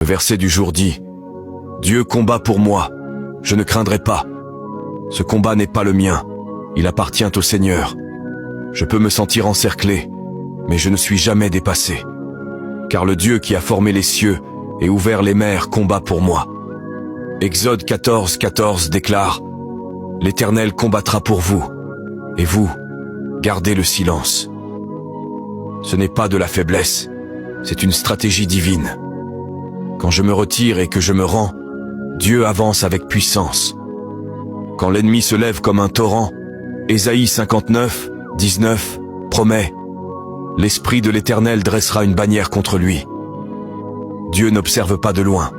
Le verset du jour dit: Dieu combat pour moi, je ne craindrai pas. Ce combat n'est pas le mien, il appartient au Seigneur. Je peux me sentir encerclé, mais je ne suis jamais dépassé. Car le Dieu qui a formé les cieux et ouvert les mers combat pour moi. Exode 14, 14 déclare: L'Éternel combattra pour vous, et vous, gardez le silence. Ce n'est pas de la faiblesse, c'est une stratégie divine. Quand je me retire et que je me rends, Dieu avance avec puissance. Quand l'ennemi se lève comme un torrent, Ésaïe 59, 19 promet: L'Esprit de l'Éternel dressera une bannière contre lui. Dieu n'observe pas de loin,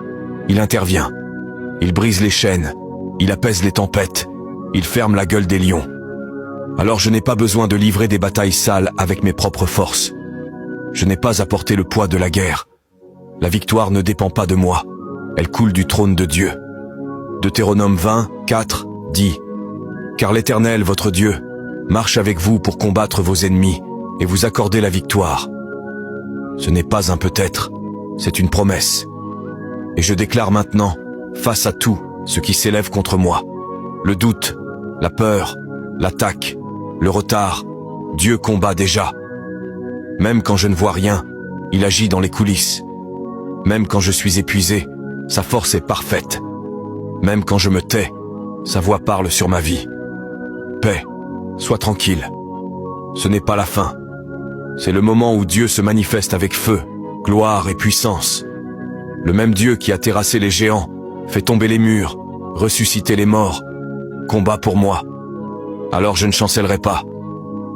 il intervient. Il brise les chaînes, il apaise les tempêtes, il ferme la gueule des lions. Alors je n'ai pas besoin de livrer des batailles sales avec mes propres forces. Je n'ai pas à porter le poids de la guerre. La victoire ne dépend pas de moi, elle coule du trône de Dieu. Deutéronome 20, 4 dit: Car l'Éternel, votre Dieu, marche avec vous pour combattre vos ennemis et vous accorder la victoire. Ce n'est pas un peut-être, c'est une promesse. Et je déclare maintenant, face à tout ce qui s'élève contre moi, le doute, la peur, l'attaque, le retard, Dieu combat déjà. Même quand je ne vois rien, il agit dans les coulisses. Même quand je suis épuisé, sa force est parfaite. Même quand je me tais, sa voix parle sur ma vie. Paix, sois tranquille. Ce n'est pas la fin. C'est le moment où Dieu se manifeste avec feu, gloire et puissance. Le même Dieu qui a terrassé les géants, fait tomber les murs, ressuscité les morts, combat pour moi. Alors je ne chancellerai pas.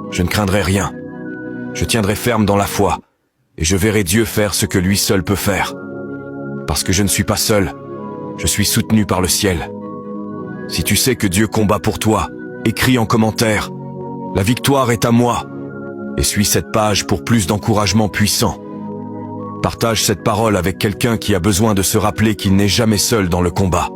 Je ne craindrai rien. Je tiendrai ferme dans la foi, et je verrai Dieu faire ce que lui seul peut faire. Parce que je ne suis pas seul, je suis soutenu par le ciel. Si tu sais que Dieu combat pour toi, écris en commentaire: La victoire est à moi. Et suis cette page pour plus d'encouragement puissant. Partage cette parole avec quelqu'un qui a besoin de se rappeler qu'il n'est jamais seul dans le combat.